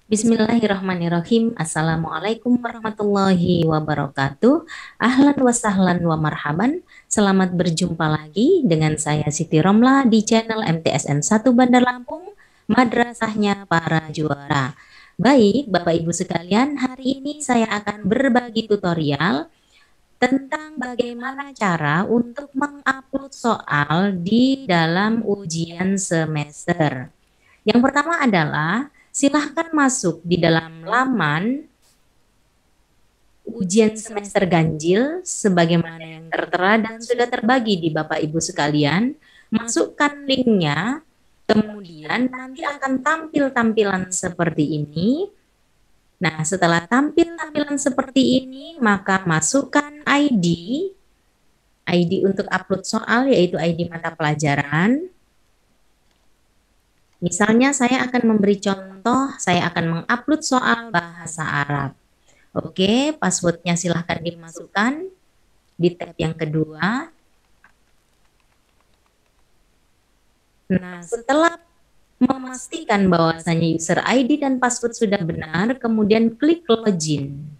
Bismillahirrahmanirrahim. Assalamualaikum warahmatullahi wabarakatuh. Ahlan wa sahlan wa marhaban. Selamat berjumpa lagi dengan saya Siti Romla di channel MTSN 1 Bandar Lampung, Madrasahnya Para Juara. Baik, Bapak Ibu sekalian, hari ini saya akan berbagi tutorial tentang bagaimana cara untuk mengupload soal di dalam ujian semester. Yang pertama adalah silahkan masuk di dalam laman ujian semester ganjil sebagaimana yang tertera dan sudah terbagi di Bapak Ibu sekalian. Masukkan linknya, kemudian nanti akan tampil tampilan seperti ini. Nah, setelah tampil tampilan seperti ini, maka masukkan ID untuk upload soal, yaitu ID mata pelajaran. Misalnya saya akan memberi contoh, saya akan mengupload soal bahasa Arab. Oke, passwordnya silahkan dimasukkan di tab yang kedua. Nah, setelah memastikan bahwasanya user ID dan password sudah benar, kemudian klik login.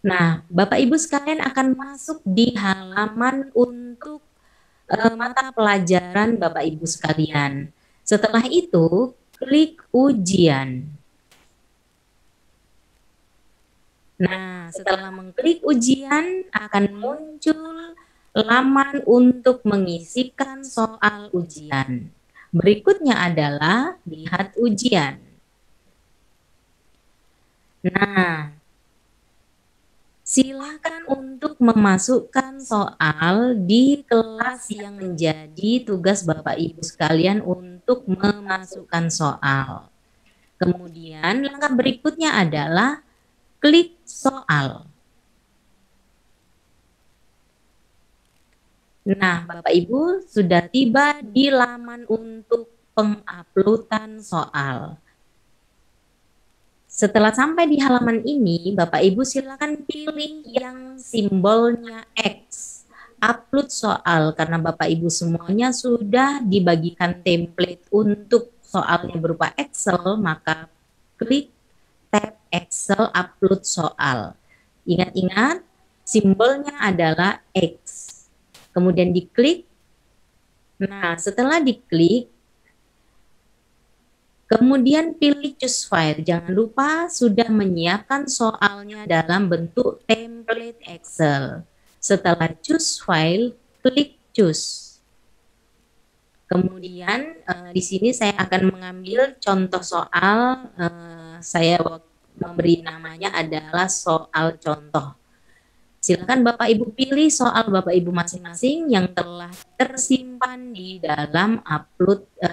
Nah, Bapak Ibu sekalian akan masuk di halaman untuk mata pelajaran Bapak Ibu sekalian. Setelah itu, klik ujian. Nah, setelah mengklik ujian, akan muncul laman untuk mengisikan soal ujian. Berikutnya adalah lihat ujian. Nah, silakan untuk memasukkan soal di kelas yang menjadi tugas Bapak Ibu sekalian untuk memasukkan soal. Kemudian langkah berikutnya adalah klik soal. Nah, Bapak Ibu sudah tiba di laman untuk penguploadan soal. Setelah sampai di halaman ini, Bapak Ibu silakan pilih yang simbolnya X. Upload soal, karena Bapak Ibu semuanya sudah dibagikan template untuk soalnya berupa Excel, maka klik tab Excel upload soal. Ingat-ingat, simbolnya adalah X. Kemudian diklik. Nah, setelah diklik, kemudian pilih choose file. Jangan lupa sudah menyiapkan soalnya dalam bentuk template Excel. Setelah choose file, klik choose. Kemudian di sini saya akan mengambil contoh soal. Saya memberi namanya adalah soal contoh. Silakan Bapak Ibu pilih soal Bapak Ibu masing-masing yang telah tersimpan di dalam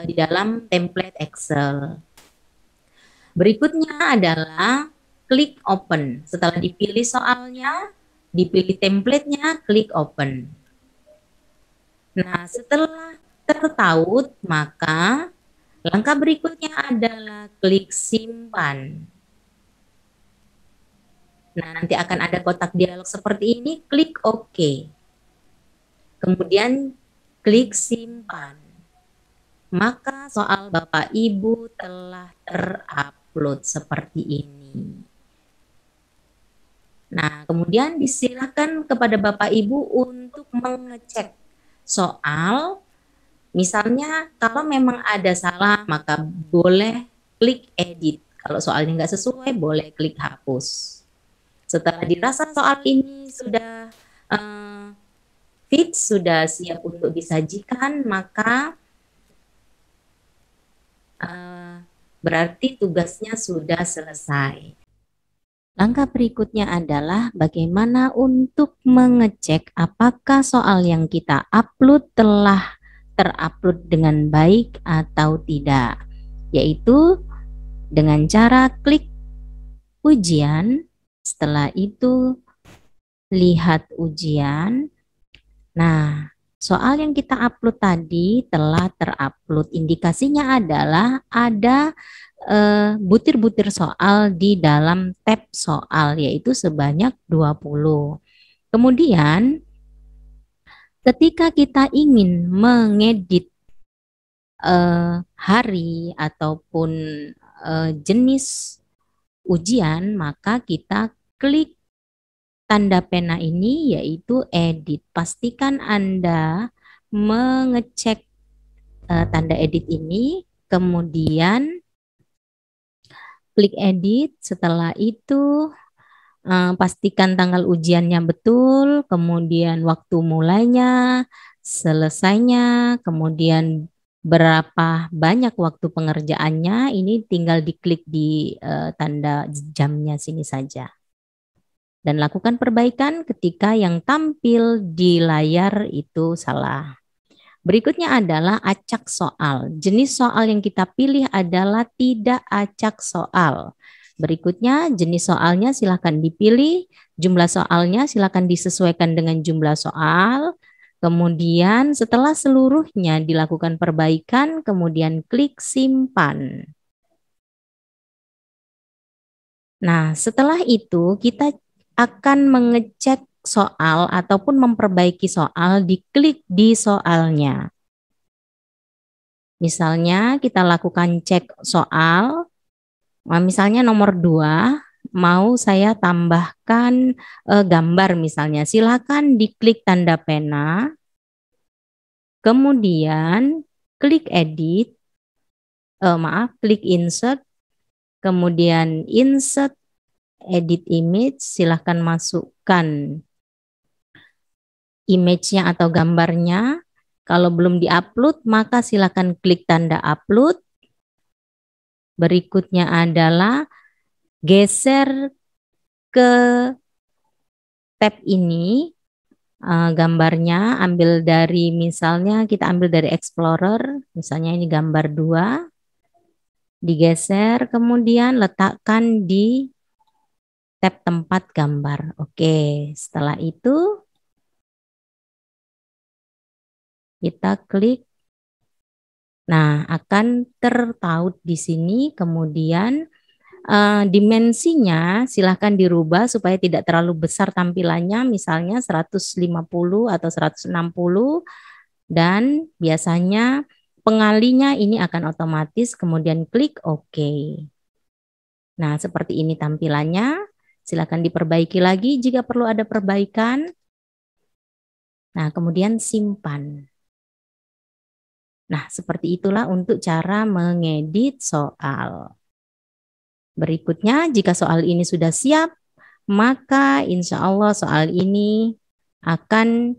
di dalam template Excel. Berikutnya adalah klik open. Setelah dipilih soalnya, dipilih templatenya, klik open. Nah, setelah tertaut, maka langkah berikutnya adalah klik simpan. Nah, nanti akan ada kotak dialog seperti ini, klik OK. Kemudian klik simpan. Maka soal Bapak Ibu telah terupload seperti ini. Nah, kemudian disilakan kepada Bapak Ibu untuk mengecek soal. Misalnya kalau memang ada salah, maka boleh klik edit. Kalau soalnya nggak sesuai, boleh klik hapus. Setelah dirasa soal ini sudah fix, sudah siap untuk disajikan, maka berarti tugasnya sudah selesai. Langkah berikutnya adalah bagaimana untuk mengecek apakah soal yang kita upload telah terupload dengan baik atau tidak, yaitu dengan cara klik ujian. Setelah itu lihat ujian. Nah, soal yang kita upload tadi telah terupload. Indikasinya adalah ada butir-butir soal di dalam tab soal, yaitu sebanyak 20. Kemudian Ketika kita ingin mengedit hari ataupun jenis ujian, maka kita klik tanda pena ini yaitu edit. Pastikan Anda mengecek tanda edit ini, kemudian klik edit. Setelah itu pastikan tanggal ujiannya betul, kemudian waktu mulainya, selesainya, kemudian berapa banyak waktu pengerjaannya. Ini tinggal diklik di tanda jamnya sini saja. Dan lakukan perbaikan ketika yang tampil di layar itu salah. Berikutnya adalah acak soal. Jenis soal yang kita pilih adalah tidak acak soal. Berikutnya jenis soalnya silakan dipilih, jumlah soalnya silakan disesuaikan dengan jumlah soal. Kemudian setelah seluruhnya dilakukan perbaikan, kemudian klik simpan. Nah, setelah itu kita akan mengecek soal ataupun memperbaiki soal, diklik di soalnya. Misalnya kita lakukan cek soal, misalnya nomor 2, mau saya tambahkan gambar misalnya, silakan diklik tanda pena, kemudian klik edit, klik insert, kemudian insert edit image, silahkan masukkan image-nya atau gambarnya. Kalau belum di-upload, maka silahkan klik tanda upload. Berikutnya adalah geser ke tab ini, gambarnya ambil dari, misalnya kita ambil dari Explorer, misalnya ini gambar 2, digeser, kemudian letakkan di tab tempat gambar. Oke, setelah itu kita klik. Nah, akan tertaut di sini, kemudian dimensinya silahkan dirubah supaya tidak terlalu besar tampilannya, misalnya 150 atau 160, dan biasanya pengalinya ini akan otomatis, kemudian klik OK. Nah, seperti ini tampilannya. Silakan diperbaiki lagi jika perlu ada perbaikan. Nah, kemudian simpan. Nah, seperti itulah untuk cara mengedit soal. Berikutnya, jika soal ini sudah siap, maka insya Allah soal ini akan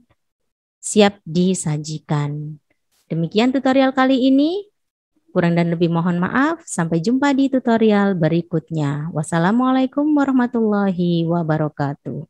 siap disajikan. Demikian tutorial kali ini. Kurang dan lebih mohon maaf. Sampai jumpa di tutorial berikutnya. Wassalamualaikum warahmatullahi wabarakatuh.